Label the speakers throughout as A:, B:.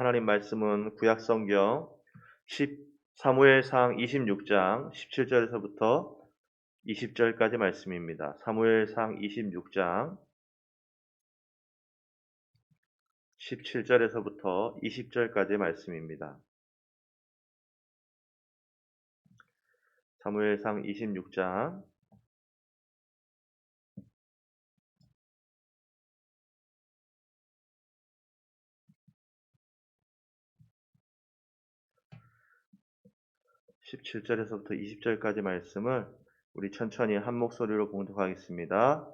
A: 하나님 말씀은 구약성경 사무엘상 26장 17절에서부터 20절까지 말씀입니다. 사무엘상 26장 17절에서부터 20절까지 말씀입니다. 사무엘상 26장 17절에서부터 20절까지 말씀을 우리 천천히 한 목소리로 봉독하겠습니다.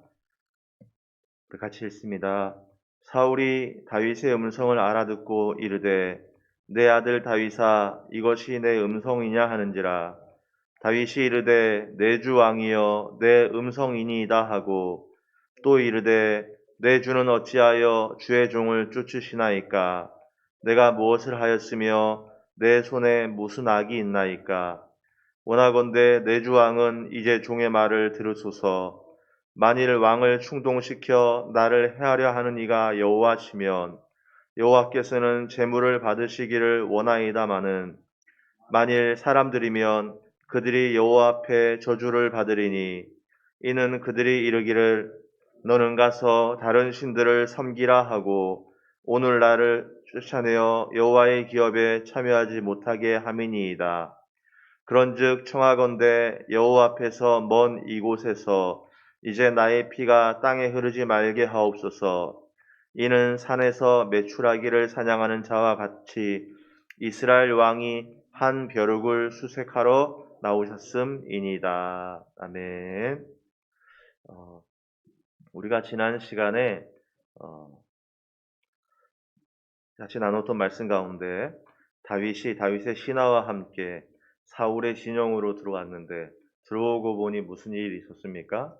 A: 우리 같이 읽습니다. 사울이 다윗의 음성을 알아듣고 이르되 내 아들 다윗아 이것이 내 음성이냐 하는지라. 다윗이 이르되 내 주 왕이여 내 음성이니이다 하고 또 이르되 내 주는 어찌하여 주의 종을 쫓으시나이까. 내가 무엇을 하였으며 내 손에 무슨 악이 있나이까. 원하건대 내 주 왕은 이제 종의 말을 들으소서. 만일 왕을 충동시켜 나를 해하려 하는 이가 여호와시면 여호와께서는 재물을 받으시기를 원하이다마는 만일 사람들이면 그들이 여호와 앞에 저주를 받으리니 이는 그들이 이르기를 너는 가서 다른 신들을 섬기라 하고 오늘 나를 쫓아내어 여호와의 기업에 참여하지 못하게 함이니이다. 그런즉 청하건대 여호와 앞에서 먼 이곳에서 이제 나의 피가 땅에 흐르지 말게 하옵소서. 이는 산에서 메추라기를 사냥하는 자와 같이 이스라엘 왕이 한 벼룩을 수색하러 나오셨음이니이다. 아멘. 우리가 지난 시간에 같이 나눴던 말씀 가운데 다윗의 신하와 함께 사울의 진영으로 들어왔는데 들어오고 보니 무슨 일이 있었습니까?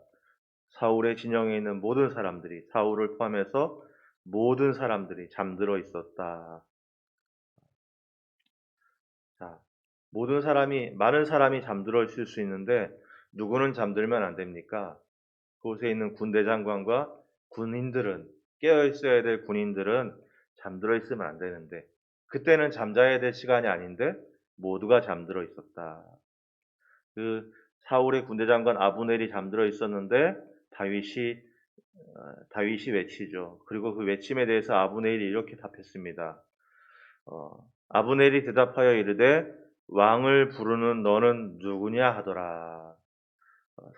A: 사울의 진영에 있는 모든 사람들이, 사울을 포함해서 모든 사람들이 잠들어 있었다. 자, 많은 사람이 잠들어 있을 수 있는데 누구는 잠들면 안 됩니까? 그곳에 있는 군대 장관과 군인들은, 깨어 있어야 될 군인들은 잠들어 있으면 안 되는데 그때는 잠자야 될 시간이 아닌데 모두가 잠들어 있었다. 그 사울의 군대 장관 아브넬이 잠들어 있었는데 다윗이 외치죠. 그리고 그 외침에 대해서 아브넬이 이렇게 답했습니다. 아브넬이 대답하여 이르되 왕을 부르는 너는 누구냐 하더라.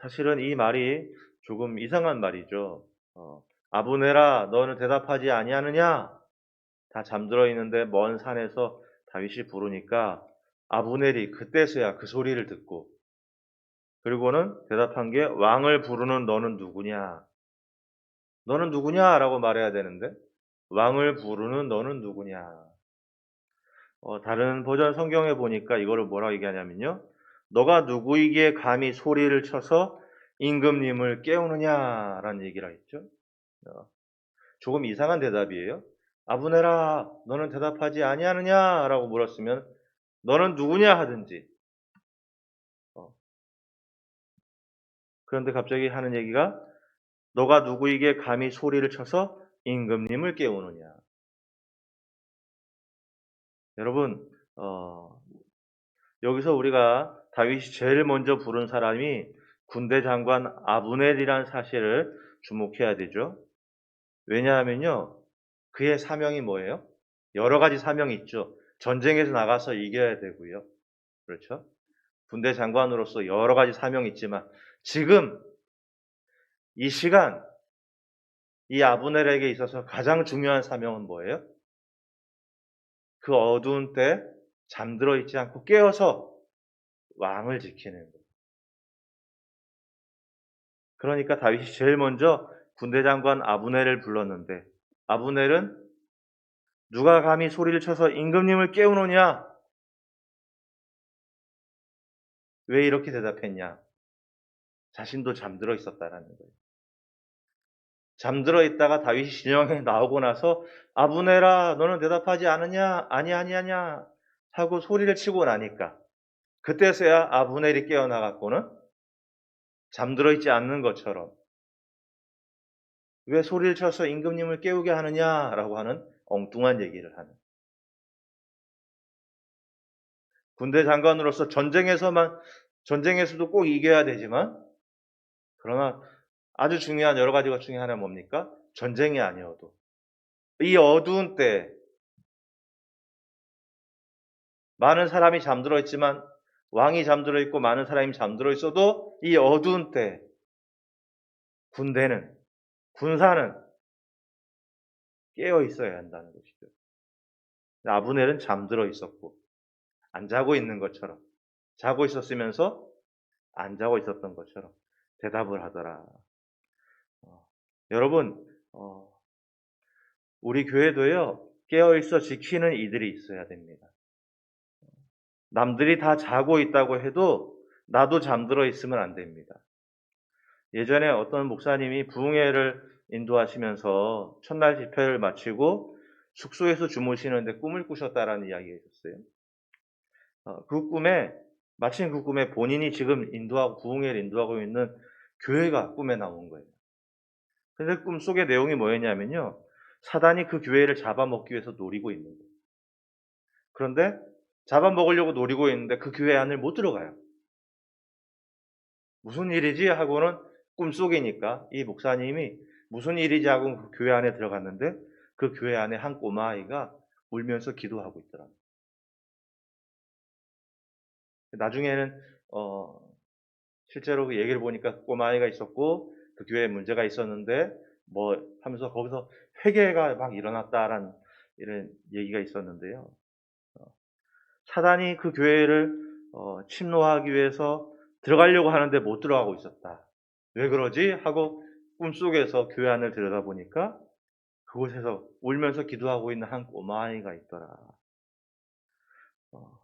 A: 사실은 이 말이 조금 이상한 말이죠. 아브넬아 너는 대답하지 아니하느냐? 다 잠들어 있는데 먼 산에서 다윗이 부르니까 아브넬이 그때서야 그 소리를 듣고 그리고는 대답한 게 왕을 부르는 너는 누구냐? 너는 누구냐? 라고 말해야 되는데 왕을 부르는 너는 누구냐? 다른 버전 성경에 보니까 이거를 뭐라고 얘기하냐면요. 너가 누구이기에 감히 소리를 쳐서 임금님을 깨우느냐라는 얘기를 했죠. 조금 이상한 대답이에요. 아브넬아 너는 대답하지 아니하느냐라고 물었으면 너는 누구냐 하든지. 그런데 갑자기 하는 얘기가 너가 누구에게 감히 소리를 쳐서 임금님을 깨우느냐. 여러분 여기서 우리가 다윗이 제일 먼저 부른 사람이 군대 장관 아브넬이라는 사실을 주목해야 되죠. 왜냐하면요. 그의 사명이 뭐예요? 여러 가지 사명이 있죠. 전쟁에서 나가서 이겨야 되고요. 그렇죠? 군대 장관으로서 여러 가지 사명이 있지만 지금 이 시간 이 아브넬에게 있어서 가장 중요한 사명은 뭐예요? 그 어두운 때 잠들어 있지 않고 깨어서 왕을 지키는 거예요. 그러니까 다윗이 제일 먼저 군대 장관 아브넬을 불렀는데 아브넬은 누가 감히 소리를 쳐서 임금님을 깨우느냐? 왜 이렇게 대답했냐? 자신도 잠들어 있었다라는 거예요. 잠들어 있다가 다윗이 진영에 나오고 나서 아브넬아 너는 대답하지 않느냐? 아니하냐? 하고 소리를 치고 나니까 그때서야 아브넬이 깨어나갔고는 잠들어 있지 않는 것처럼 왜 소리를 쳐서 임금님을 깨우게 하느냐라고 하는 엉뚱한 얘기를 하는. 군대 장관으로서 전쟁에서도 꼭 이겨야 되지만, 그러나 아주 중요한 여러 가지 것 중에 하나는 뭡니까? 전쟁이 아니어도 이 어두운 때 많은 사람이 잠들어 있지만, 왕이 잠들어 있고 많은 사람이 잠들어 있어도 이 어두운 때 군사는 깨어 있어야 한다는 것이죠. 아브넬은 잠들어 있었고 안 자고 있는 것처럼, 자고 있었으면서 안 자고 있었던 것처럼 대답을 하더라. 여러분, 우리 교회도요, 깨어 있어 지키는 이들이 있어야 됩니다. 남들이 다 자고 있다고 해도 나도 잠들어 있으면 안 됩니다. 예전에 어떤 목사님이 부흥회를 인도하시면서 첫날 집회를 마치고 숙소에서 주무시는데 꿈을 꾸셨다라는 이야기가 있었어요. 마침 그 꿈에 본인이 지금 부흥회를 인도하고 있는 교회가 꿈에 나온 거예요. 근데 꿈 속의 내용이 뭐였냐면요, 사단이 그 교회를 잡아먹기 위해서 노리고 있는 거예요. 그런데 잡아먹으려고 노리고 있는데 그 교회 안을 못 들어가요. 무슨 일이지? 하고는 꿈속이니까 이 목사님이 무슨 일이지 하고 그 교회 안에 들어갔는데, 그 교회 안에 한 꼬마아이가 울면서 기도하고 있더라고요. 나중에는 실제로 그 얘기를 보니까 꼬마아이가 있었고 그 교회에 문제가 있었는데 뭐 하면서 거기서 회개가 막 일어났다라는 이런 얘기가 있었는데요. 사단이 그 교회를 침노하기 위해서 들어가려고 하는데 못 들어가고 있었다. 왜 그러지? 하고 꿈속에서 교회 안을 들여다보니까 그곳에서 울면서 기도하고 있는 한 꼬마아이가 있더라. 어,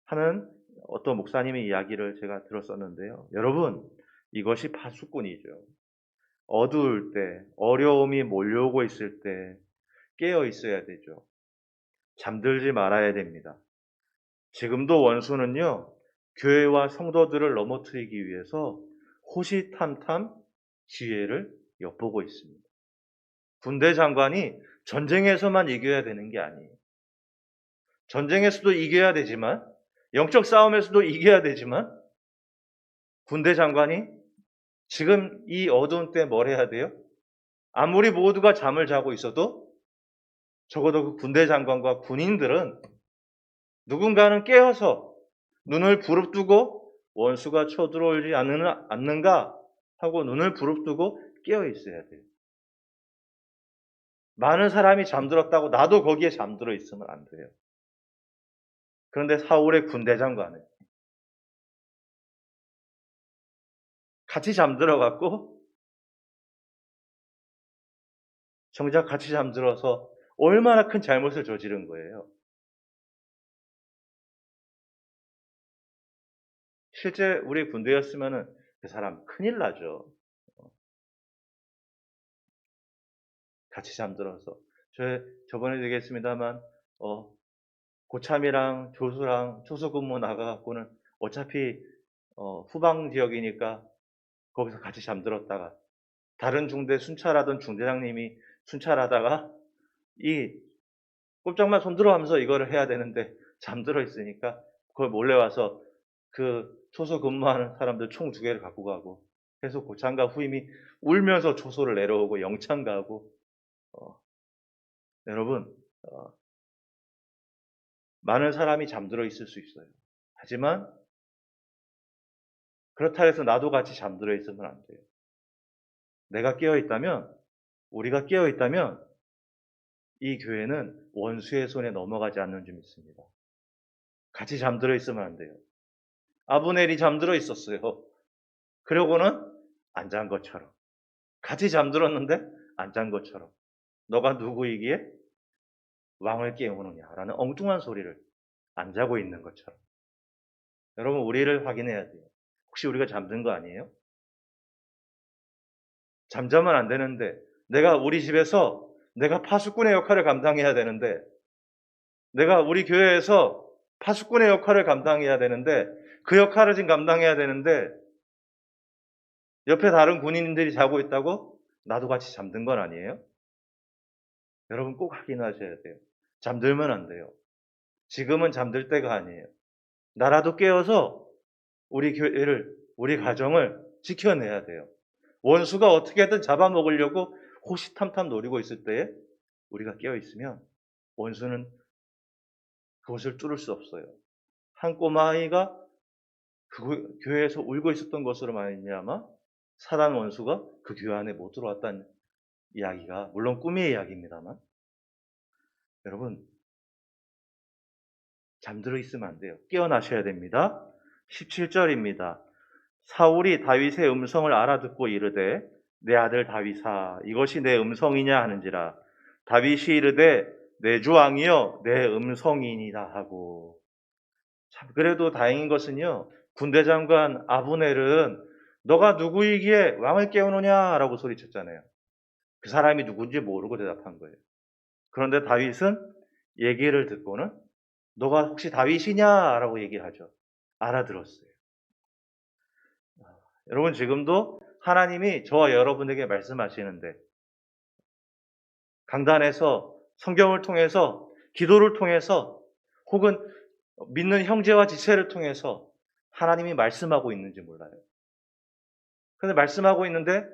A: 하는 어떤 목사님의 이야기를 제가 들었었는데요. 여러분, 이것이 파수꾼이죠. 어두울 때, 어려움이 몰려오고 있을 때 깨어 있어야 되죠. 잠들지 말아야 됩니다. 지금도 원수는요, 교회와 성도들을 넘어뜨리기 위해서 호시탐탐 기회를 엿보고 있습니다. 군대 장관이 전쟁에서만 이겨야 되는 게 아니에요. 전쟁에서도 이겨야 되지만, 영적 싸움에서도 이겨야 되지만, 군대 장관이 지금 이 어두운 때 뭘 해야 돼요? 아무리 모두가 잠을 자고 있어도 적어도 그 군대 장관과 군인들은 누군가는 깨어서 눈을 부릅뜨고 원수가 쳐들어오지 않는가 하고 눈을 부릅뜨고 깨어 있어야 돼요. 많은 사람이 잠들었다고 나도 거기에 잠들어 있으면 안 돼요. 그런데 사울의 군대 장관은 같이 잠들어갖고 정작 같이 잠들어서 얼마나 큰 잘못을 저지른 거예요. 실제 우리 군대였으면은 그 사람 큰일 나죠. 같이 잠들어서. 저번에 얘기했습니다만, 고참이랑 조수랑 초소 근무 나가갖고는 어차피 후방 지역이니까 거기서 같이 잠들었다가 다른 중대 순찰하던 중대장님이 순찰하다가 이 꼼짝만 손들어 하면서 이거를 해야 되는데 잠들어 있으니까 그걸 몰래 와서 그 초소 근무하는 사람들 총 2개를 갖고 가고 해서 고참과 후임이 울면서 초소를 내려오고 영창 가고. 여러분, 많은 사람이 잠들어 있을 수 있어요. 하지만 그렇다 해서 나도 같이 잠들어 있으면 안 돼요. 내가 깨어 있다면, 우리가 깨어 있다면 이 교회는 원수의 손에 넘어가지 않는 줄 믿습니다. 같이 잠들어 있으면 안 돼요. 아브넬이 잠들어 있었어요. 그러고는 안 잔 것처럼. 같이 잠들었는데 안 잔 것처럼. 너가 누구이기에 왕을 깨우느냐라는 엉뚱한 소리를 안 자고 있는 것처럼. 여러분, 우리를 확인해야 돼요. 혹시 우리가 잠든 거 아니에요? 잠자면 안 되는데, 우리 집에서 내가 파수꾼의 역할을 감당해야 되는데, 내가 우리 교회에서 파수꾼의 역할을 감당해야 되는데, 그 역할을 지금 감당해야 되는데, 옆에 다른 군인들이 자고 있다고 나도 같이 잠든 건 아니에요? 여러분 꼭 확인하셔야 돼요. 잠들면 안 돼요. 지금은 잠들 때가 아니에요. 나라도 깨어서 우리 교회를, 우리 가정을 지켜내야 돼요. 원수가 어떻게든 잡아먹으려고 호시탐탐 노리고 있을 때에 우리가 깨어있으면 원수는 그것을 뚫을 수 없어요. 한 꼬마아이가 그 교회에서 울고 있었던 것으로 말미암아 사단 원수가 그 교회 안에 못 들어왔다는 이야기가, 물론 꿈의 이야기입니다만, 여러분 잠들어 있으면 안 돼요. 깨어나셔야 됩니다. 17절입니다. 사울이 다윗의 음성을 알아듣고 이르되 내 아들 다윗아 이것이 내 음성이냐 하는지라. 다윗이 이르되 내 주 왕이여 내 음성이니라 하고. 참 그래도 다행인 것은요, 군대 장관 아브넬은 너가 누구이기에 왕을 깨우느냐라고 소리쳤잖아요. 그 사람이 누군지 모르고 대답한 거예요. 그런데 다윗은 얘기를 듣고는 너가 혹시 다윗이냐라고 얘기를 하죠. 알아들었어요. 여러분 지금도 하나님이 저와 여러분에게 말씀하시는데, 강단에서 성경을 통해서, 기도를 통해서, 혹은 믿는 형제와 지체를 통해서 하나님이 말씀하고 있는지 몰라요. 그런데 말씀하고 있는데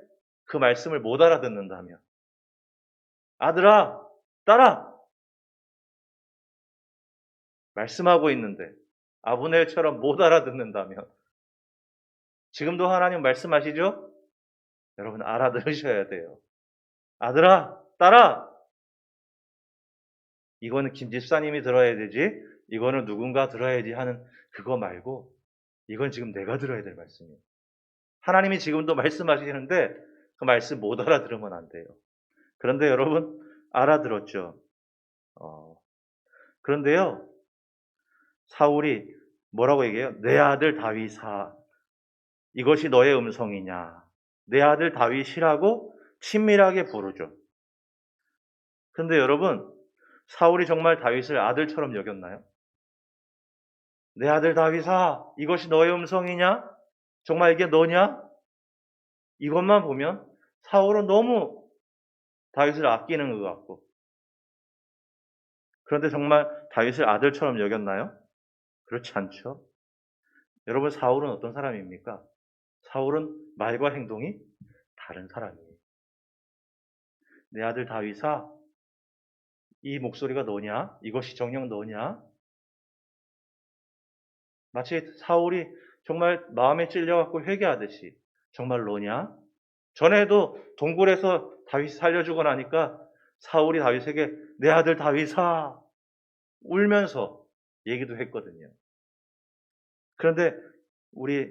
A: 그 말씀을 못 알아듣는다면, 아들아 따라 말씀하고 있는데 아브넬처럼 못 알아듣는다면, 지금도 하나님 말씀하시죠? 여러분 알아들으셔야 돼요. 아들아 따라, 이거는 김 집사님이 들어야 되지, 이거는 누군가 들어야지 하는 그거 말고, 이건 지금 내가 들어야 될 말씀이에요. 하나님이 지금도 말씀하시는데 그 말씀 못 알아들으면 안 돼요. 그런데 여러분 알아들었죠? 그런데요, 사울이 뭐라고 얘기해요? 내 아들 다윗아 이것이 너의 음성이냐. 내 아들 다윗이라고 친밀하게 부르죠. 그런데 여러분, 사울이 정말 다윗을 아들처럼 여겼나요? 내 아들 다윗아 이것이 너의 음성이냐? 정말 이게 너냐? 이것만 보면 사울은 너무 다윗을 아끼는 것 같고, 그런데 정말 다윗을 아들처럼 여겼나요? 그렇지 않죠. 여러분 사울은 어떤 사람입니까? 사울은 말과 행동이 다른 사람이에요. 내 아들 다윗아 이 목소리가 너냐? 이것이 정녕 너냐? 마치 사울이 정말 마음에 찔려갖고 회개하듯이 정말 너냐? 전에도 동굴에서 다윗 살려주고 나니까 사울이 다윗에게 내 아들 다윗아 울면서 얘기도 했거든요. 그런데 우리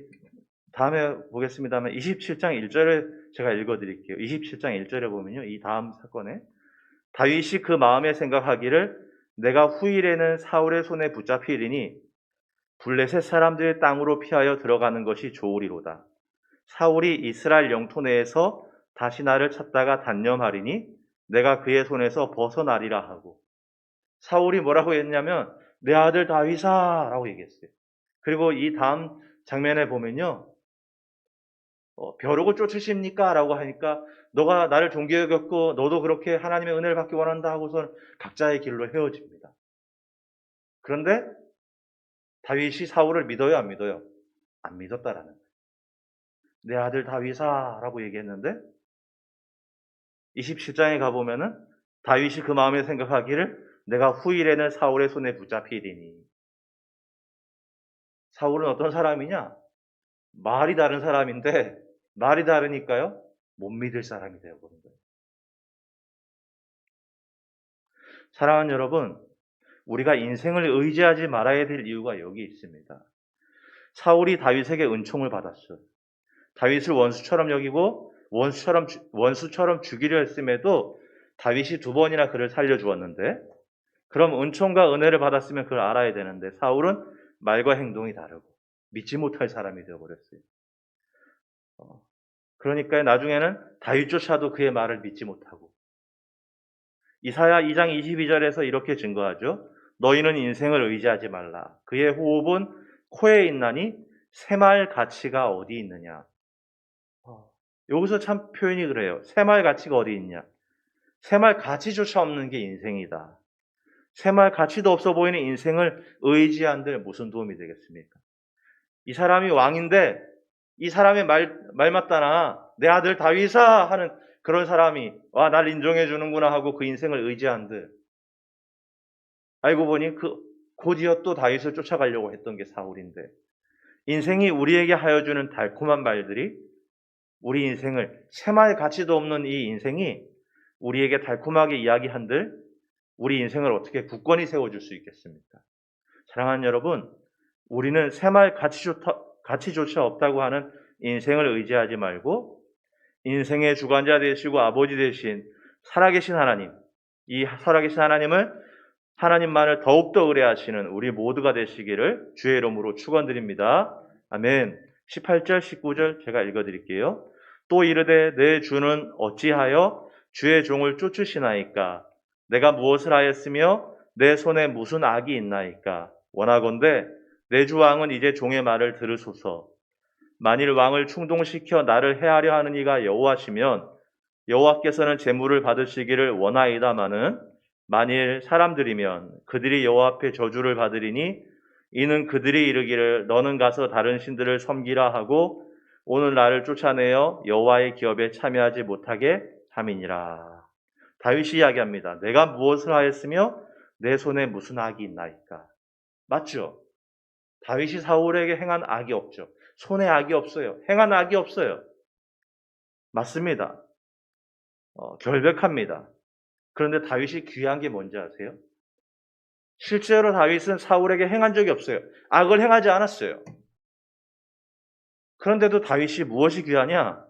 A: 다음에 보겠습니다만 27장 1절을 제가 읽어드릴게요. 27장 1절에 보면요, 이 다음 사건에 다윗이 그 마음에 생각하기를 내가 후일에는 사울의 손에 붙잡히리니 블레셋 사람들의 땅으로 피하여 들어가는 것이 좋으리로다. 사울이 이스라엘 영토 내에서 다시 나를 찾다가 단념하리니 내가 그의 손에서 벗어나리라 하고. 사울이 뭐라고 했냐면 내 아들 다윗아 라고 얘기했어요. 그리고 이 다음 장면에 보면요, 벼르고 쫓으십니까? 라고 하니까 너가 나를 존귀 여겼고 너도 그렇게 하나님의 은혜를 받기 원한다 하고서 각자의 길로 헤어집니다. 그런데 다윗이 사울을 믿어요, 안 믿어요? 안 믿었다라는 거예요. 내 아들 다윗아 라고 얘기했는데 27장에 가보면은 다윗이 그 마음에 생각하기를 내가 후일에는 사울의 손에 붙잡히리니. 사울은 어떤 사람이냐? 말이 다른 사람인데 말이 다르니까요 못 믿을 사람이 되어버린 거예요. 사랑하는 여러분, 우리가 인생을 의지하지 말아야 될 이유가 여기 있습니다. 사울이 다윗에게 은총을 받았어요. 다윗을 원수처럼 여기고 원수처럼 죽이려 했음에도 다윗이 2번이나 그를 살려주었는데, 그럼 은총과 은혜를 받았으면 그걸 알아야 되는데 사울은 말과 행동이 다르고 믿지 못할 사람이 되어버렸어요. 그러니까 나중에는 다윗조차도 그의 말을 믿지 못하고, 이사야 2장 22절에서 이렇게 증거하죠. 너희는 인생을 의지하지 말라. 그의 호흡은 코에 있나니 새말 가치가 어디 있느냐. 여기서 참 표현이 그래요. 새말 가치가 어디 있냐. 새말 가치조차 없는 게 인생이다. 새말 가치도 없어 보이는 인생을 의지한들 무슨 도움이 되겠습니까? 이 사람이 왕인데 이 사람의 말 맞다나 내 아들 다윗아 하는 그런 사람이 와, 날 인정해 주는구나 하고 그 인생을 의지한들 알고 보니 곧이어 또 다윗을 쫓아가려고 했던 게 사울인데 인생이 우리에게 하여 주는 달콤한 말들이 우리 인생을 새말 가치도 없는 이 인생이 우리에게 달콤하게 이야기한들 우리 인생을 어떻게 굳건히 세워줄 수 있겠습니까? 사랑하는 여러분, 우리는 새말 가치조차 없다고 하는 인생을 의지하지 말고 인생의 주관자 되시고 아버지 되신 살아계신 하나님, 이 살아계신 하나님을 하나님만을 더욱더 의뢰하시는 우리 모두가 되시기를 주의 이름으로 축원드립니다. 아멘. 18절, 19절 제가 읽어드릴게요. 또 이르되 내 주는 어찌하여 주의 종을 쫓으시나이까? 내가 무엇을 하였으며 내 손에 무슨 악이 있나이까? 원하건대 내 주 왕은 이제 종의 말을 들으소서. 만일 왕을 충동시켜 나를 해하려 하는 이가 여호와시면 여호와께서는 제물을 받으시기를 원하이다마는 만일 사람들이면 그들이 여호와 앞에 저주를 받으리니 이는 그들이 이르기를 너는 가서 다른 신들을 섬기라 하고 오늘 나를 쫓아내어 여호와의 기업에 참여하지 못하게 함이니라. 다윗이 이야기합니다. 내가 무엇을 하였으며 내 손에 무슨 악이 있나이까? 맞죠? 다윗이 사울에게 행한 악이 없죠. 손에 악이 없어요. 행한 악이 없어요. 맞습니다. 결백합니다. 그런데 다윗이 귀한 게 뭔지 아세요? 실제로 다윗은 사울에게 행한 적이 없어요. 악을 행하지 않았어요. 그런데도 다윗이 무엇이 귀하냐?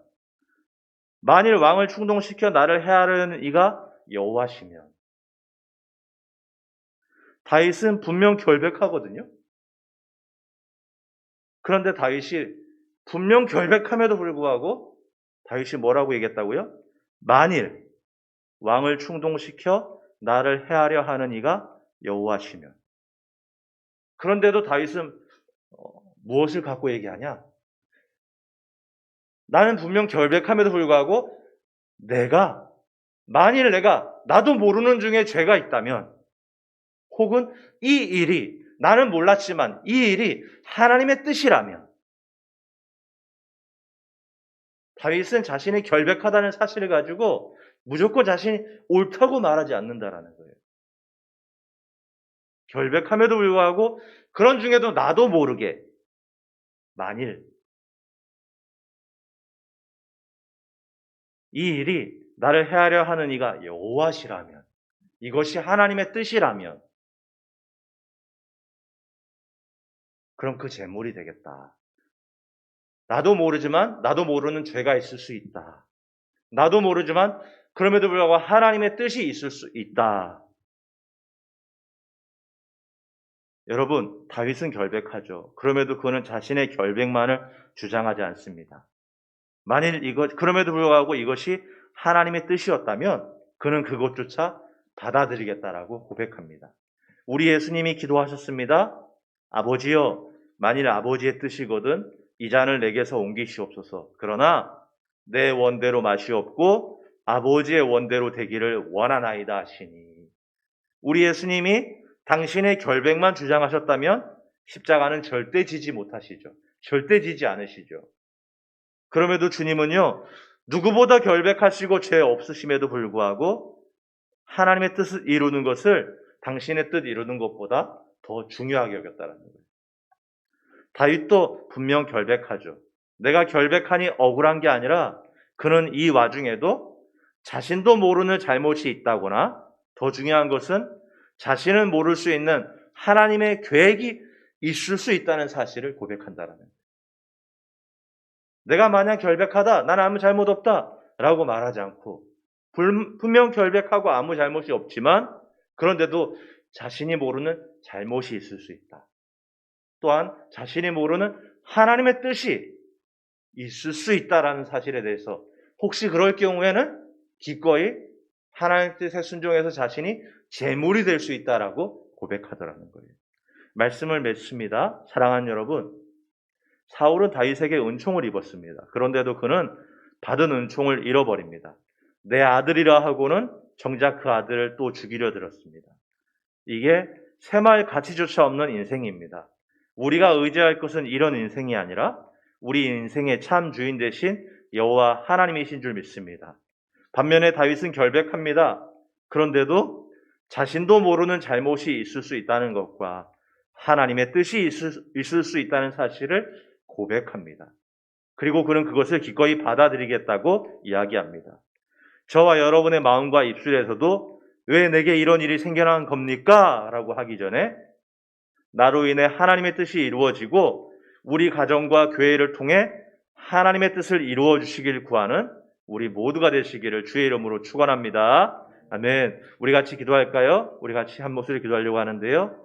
A: 만일 왕을 충동시켜 나를 해하려는 이가 여호와시면. 다윗은 분명 결백하거든요. 그런데 다윗이 분명 결백함에도 불구하고 다윗이 뭐라고 얘기했다고요? 만일 왕을 충동시켜 나를 해하려 하는 이가 여호와시면. 그런데도 다윗은 무엇을 갖고 얘기하냐? 나는 분명 결백함에도 불구하고 만일 나도 모르는 중에 죄가 있다면 혹은 이 일이 나는 몰랐지만 이 일이 하나님의 뜻이라면 다윗은 자신이 결백하다는 사실을 가지고 무조건 자신이 옳다고 말하지 않는다라는 거예요. 결백함에도 불구하고 그런 중에도 나도 모르게 만일 이 일이 나를 해하려 하는 이가 여호와시라면 이것이 하나님의 뜻이라면 그럼 그 제물이 되겠다. 나도 모르지만 나도 모르는 죄가 있을 수 있다. 나도 모르지만 그럼에도 불구하고 하나님의 뜻이 있을 수 있다. 여러분, 다윗은 결백하죠. 그럼에도 그는 자신의 결백만을 주장하지 않습니다. 그럼에도 불구하고 이것이 하나님의 뜻이었다면 그는 그것조차 받아들이겠다라고 고백합니다. 우리 예수님이 기도하셨습니다. 아버지여, 만일 아버지의 뜻이거든 이 잔을 내게서 옮기시옵소서. 그러나 내 원대로 마시옵고 아버지의 원대로 되기를 원하나이다 하시니. 우리 예수님이 당신의 결백만 주장하셨다면 십자가는 절대 지지 못하시죠. 절대 지지 않으시죠. 그럼에도 주님은요, 누구보다 결백하시고 죄 없으심에도 불구하고 하나님의 뜻을 이루는 것을 당신의 뜻 이루는 것보다 더 중요하게 여겼다는 거예요. 다윗도 분명 결백하죠. 내가 결백하니 억울한 게 아니라 그는 이 와중에도 자신도 모르는 잘못이 있다거나 더 중요한 것은 자신은 모를 수 있는 하나님의 계획이 있을 수 있다는 사실을 고백한다는 거예요. 내가 마냥 결백하다, 나는 아무 잘못 없다 라고 말하지 않고 분명 결백하고 아무 잘못이 없지만 그런데도 자신이 모르는 잘못이 있을 수 있다. 또한 자신이 모르는 하나님의 뜻이 있을 수 있다라는 사실에 대해서 혹시 그럴 경우에는 기꺼이 하나님의 뜻에 순종해서 자신이 제물이 될 수 있다라고 고백하더라는 거예요. 말씀을 맺습니다. 사랑하는 여러분, 사울은 다윗에게 은총을 입었습니다. 그런데도 그는 받은 은총을 잃어버립니다. 내 아들이라 하고는 정작 그 아들을 또 죽이려 들었습니다. 이게 새말 가치조차 없는 인생입니다. 우리가 의지할 것은 이런 인생이 아니라 우리 인생의 참 주인 되신 여호와 하나님이신 줄 믿습니다. 반면에 다윗은 결백합니다. 그런데도 자신도 모르는 잘못이 있을 수 있다는 것과 하나님의 뜻이 있을 수 있다는 사실을 고백합니다. 그리고 그는 그것을 기꺼이 받아들이겠다고 이야기합니다. 저와 여러분의 마음과 입술에서도 왜 내게 이런 일이 생겨난 겁니까? 라고 하기 전에 나로 인해 하나님의 뜻이 이루어지고 우리 가정과 교회를 통해 하나님의 뜻을 이루어 주시길 구하는 우리 모두가 되시기를 주의 이름으로 축원합니다. 아멘. 우리 같이 기도할까요? 우리 같이 한 목소리 기도하려고 하는데요.